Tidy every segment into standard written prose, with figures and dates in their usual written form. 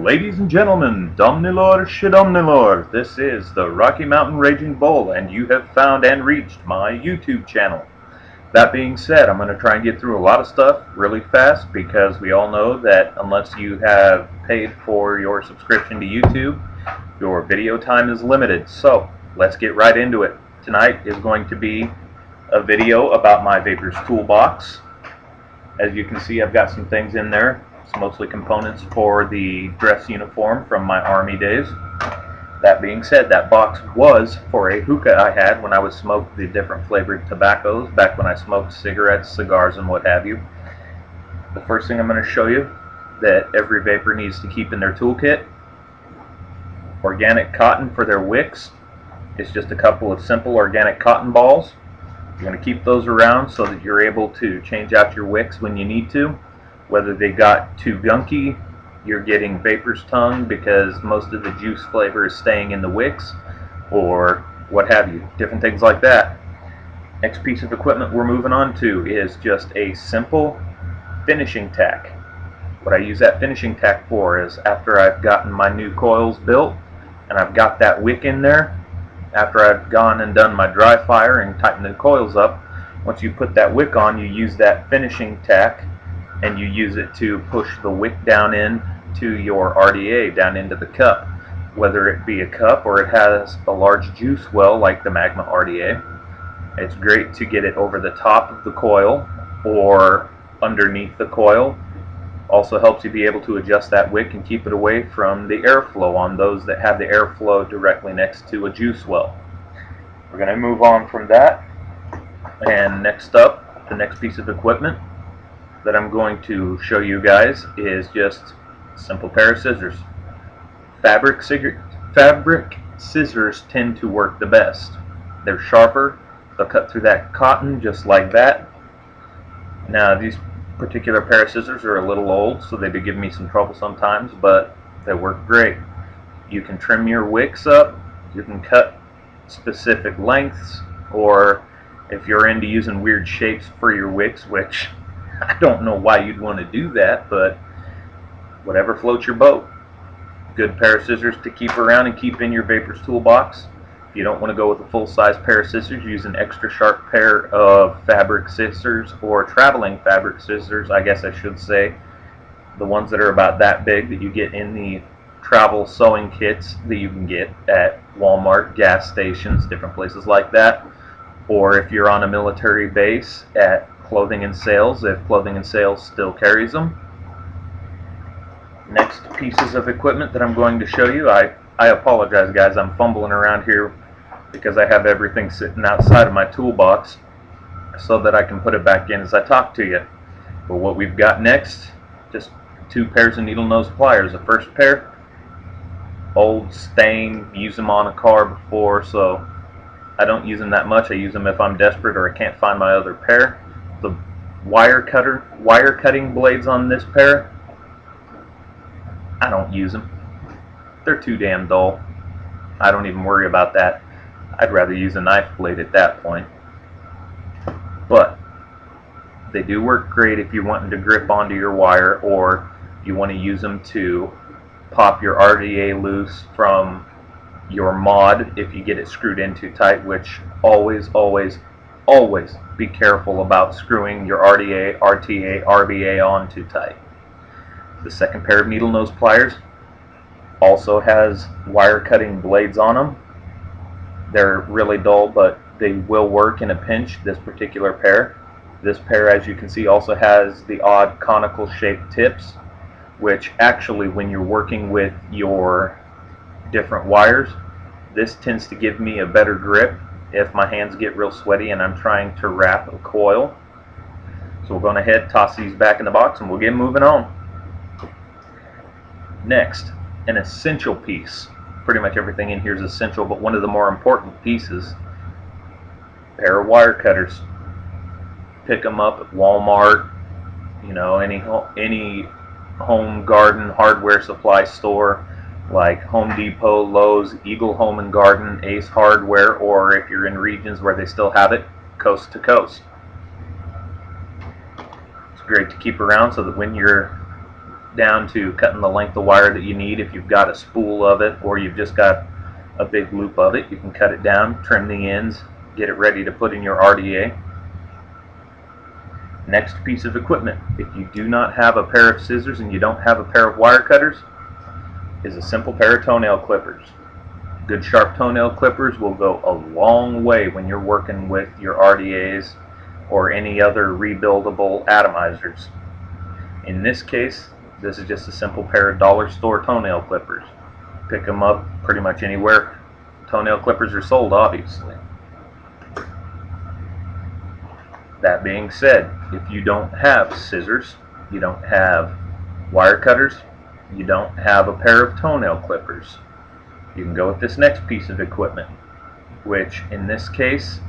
Ladies and gentlemen, Domnilor Shidomnilor, this is the Rocky Mountain Raging Bull, and you have found and reached my YouTube channel. That being said, I'm going to try and get through a lot of stuff really fast, because we all know that unless you have paid for your subscription to YouTube, your video time is limited. So, let's get right into it. Tonight is going to be a video about my Vapor's toolbox. As you can see, I've got some things in there. It's mostly components for the dress uniform from my Army days. That being said, that box was for a hookah I had when I would smoke the different flavored tobaccos, back when I smoked cigarettes, cigars, and what have you. The first thing I'm going to show you that every vapor needs to keep in their toolkit: organic cotton for their wicks. It's just a couple of simple organic cotton balls. You're going to keep those around so that you're able to change out your wicks when you need to. Whether they got too gunky, you're getting Vapor's tongue because most of the juice flavor is staying in the wicks, or what have you, different things like that. Next piece of equipment we're moving on to is just a simple finishing tack. What I use that finishing tack for is after I've gotten my new coils built and I've got that wick in there, after I've gone and done my dry fire and tightened the coils up, once you put that wick on, you use that finishing tack and you use it to push the wick down in to your RDA, down into the cup, whether it be a cup or it has a large juice well like the Magma RDA. It's great to get it over the top of the coil or underneath the coil. Also helps you be able to adjust that wick and keep it away from the airflow on those that have the airflow directly next to a juice well. We're going to move on from that, and next up, the next piece of equipment that I'm going to show you guys is just a simple pair of scissors. Fabric scissors tend to work the best. They're sharper, they'll cut through that cotton just like that. Now these particular pair of scissors are a little old, so they do give me some trouble sometimes, but they work great. You can trim your wicks up, you can cut specific lengths, or if you're into using weird shapes for your wicks, which I don't know why you'd want to do that, but whatever floats your boat. Good pair of scissors to keep around and keep in your Vapor's toolbox. If you don't want to go with a full-size pair of scissors, use an extra sharp pair of fabric scissors, or traveling fabric scissors, I guess I should say. The ones that are about that big that you get in the travel sewing kits that you can get at Walmart, gas stations, different places like that. Or if you're on a military base, at Clothing and Sales, if Clothing and Sales still carries them. Next pieces of equipment that I'm going to show you, I apologize guys, I'm fumbling around here because I have everything sitting outside of my toolbox so that I can put it back in as I talk to you. But what we've got next, just 2 pairs of needle nose pliers. The first pair, old, stained, used them on a car before, so I don't use them that much. I use them if I'm desperate or I can't find my other pair. The wire cutting blades on this pair, I don't use them. They're too damn dull. I don't even worry about that. I'd rather use a knife blade at that point. But they do work great if you're wanting to grip onto your wire, or you want to use them to pop your RDA loose from your mod if you get it screwed in too tight, which always be careful about screwing your RDA, RTA, RBA on too tight. The second pair of needle nose pliers also has wire cutting blades on them. They're really dull, but they will work in a pinch, this particular pair. This pair, as you can see, also has the odd conical shaped tips, which actually when you're working with your different wires, this tends to give me a better grip if my hands get real sweaty and I'm trying to wrap a coil. So we're going to head, toss these back in the box, and we'll get moving on. Next, an essential piece. Pretty much everything in here is essential, but one of the more important pieces, a pair of wire cutters. Pick them up at Walmart, you know, any home garden hardware supply store. like Home Depot, Lowe's, Eagle Home and Garden, Ace Hardware, or if you're in regions where they still have it, coast to coast. It's great to keep around so that when you're down to cutting the length of wire that you need, if you've got a spool of it or you've just got a big loop of it, you can cut it down, trim the ends, get it ready to put in your RDA. Next piece of equipment, if you do not have a pair of scissors and you don't have a pair of wire cutters, is a simple pair of toenail clippers. Good sharp toenail clippers will go a long way when you're working with your RDAs or any other rebuildable atomizers. In this case, this is just a simple pair of dollar store toenail clippers. Pick them up pretty much anywhere toenail clippers are sold, obviously. That being said, if you don't have scissors, you don't have wire cutters, you don't have a pair of toenail clippers, you can go with this next piece of equipment, which in this case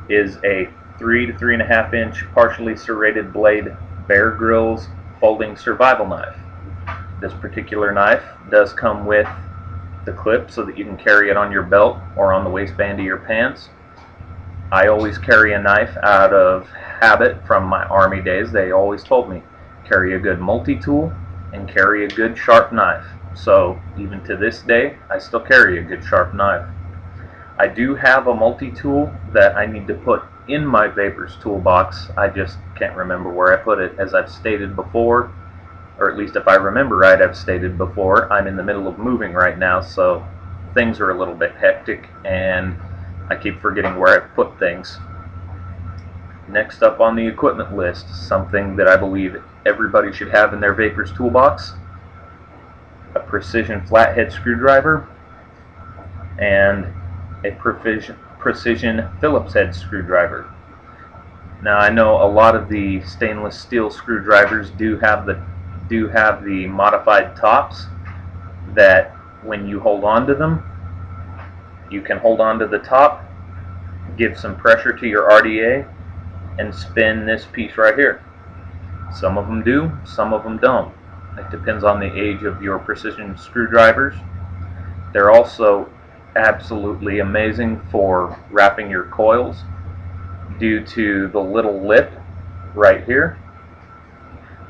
is a 3 to 3.5 inch partially serrated blade Bear Grylls folding survival knife. This particular knife does come with the clip so that you can carry it on your belt or on the waistband of your pants. I always carry a knife out of habit from my Army days. They always told me, carry a good multi-tool and carry a good sharp knife. So even to this day, I still carry a good sharp knife. I do have a multi-tool that I need to put in my Vapor's toolbox. I just can't remember where I put it. As I've stated before, or at least if I remember right, I've stated before, I'm in the middle of moving right now, so things are a little bit hectic and I keep forgetting where I put things. Next up on the equipment list, something that I believe everybody should have in their Vapor's toolbox: a precision flathead screwdriver and a precision Phillips head screwdriver. Now I know a lot of the stainless steel screwdrivers do have the modified tops that when you hold on to them, you can hold on to the top, give some pressure to your RDA, and spin this piece right here. Some of them do, some of them don't. It depends on the age of your precision screwdrivers. They're also absolutely amazing for wrapping your coils due to the little lip right here.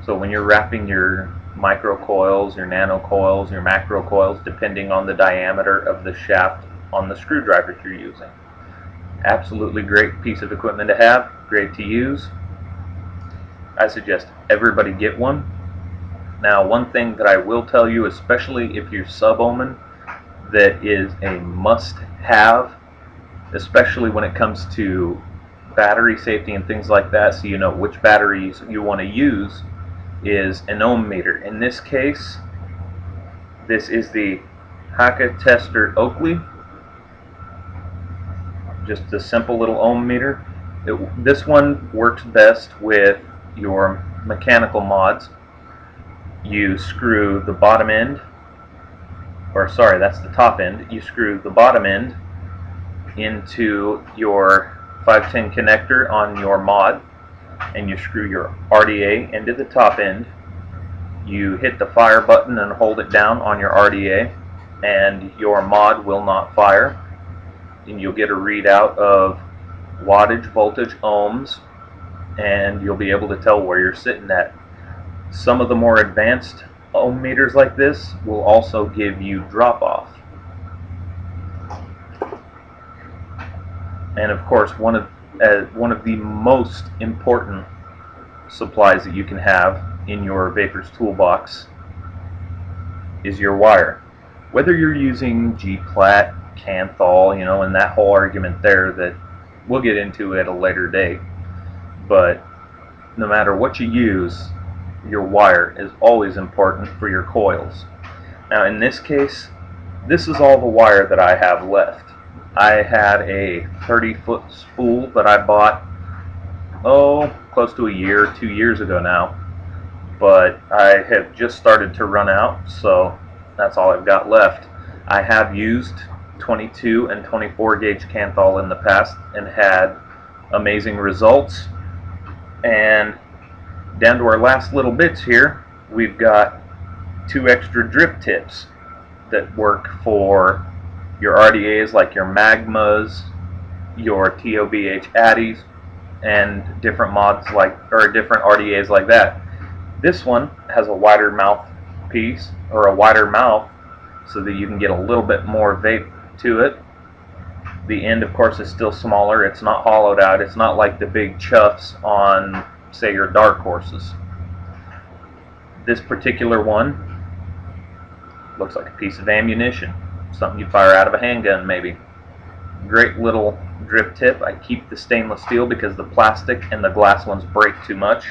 So when you're wrapping your micro coils, your nano coils, your macro coils, depending on the diameter of the shaft on the screwdrivers you're using. Absolutely great piece of equipment to have, great to use. I suggest everybody get one. Now, one thing that I will tell you, especially if you're sub-ohming, that is a must-have, especially when it comes to battery safety and things like that, so you know which batteries you want to use, is an ohm meter. In this case, this is the Haka Tester Oakley. Just a simple little ohm meter. This one works best with your mechanical mods. You screw the bottom end, or sorry, that's the top end. You screw the bottom end into your 510 connector on your mod, and you screw your RDA into the top end. You hit the fire button and hold it down on your RDA, and your mod will not fire. And you'll get a readout of wattage, voltage, ohms, and you'll be able to tell where you're sitting at. Some of the more advanced ohm meters like this will also give you drop off. And of course, one of the most important supplies that you can have in your Vapor's toolbox is your wire. Whether you're using G-Plat, Canthal, you know, and that whole argument there that we'll get into at a later date, but no matter what you use, your wire is always important for your coils. Now in this case, this is all the wire that I have left. I had a 30-foot spool that I bought, close to a year, 2 years ago now, but I have just started to run out, so that's all I've got left. I have used 22 and 24 gauge Canthal in the past and had amazing results. And down to our last little bits here, we've got 2 extra drip tips. that work for your RDAs, like your Magmas, your TOBH Addies, and different mods different RDAs like that. This one has a wider mouth piece, or a wider mouth, so that you can get a little bit more vape to it. The end, of course, is still smaller. It's not hollowed out. It's not like the big chuffs on, say, your dark horses. This particular one looks like a piece of ammunition, something you fire out of a handgun maybe. Great little drip tip. I keep the stainless steel because the plastic and the glass ones break too much.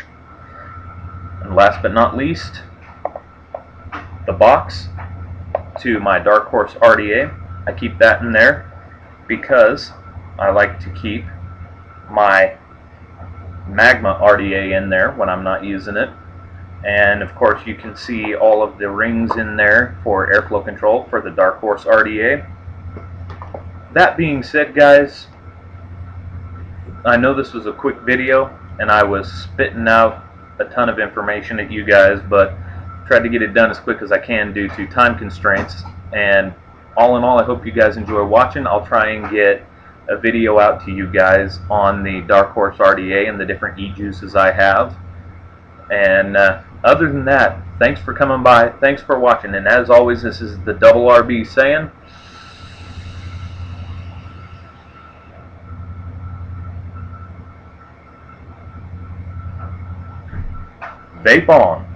And last but not least, the box to my Dark Horse RDA. I keep that in there because I like to keep my Magma RDA in there when I'm not using it. And of course you can see all of the rings in there for airflow control for the Dark Horse RDA. That being said, guys, I know this was a quick video and I was spitting out a ton of information at you guys, but tried to get it done as quick as I can due to time constraints. And all in all, I hope you guys enjoy watching. I'll try and get a video out to you guys on the Dark Horse RDA and the different e-juices I have. And other than that, thanks for coming by, thanks for watching, and as always, this is the Double RB saying, vape on.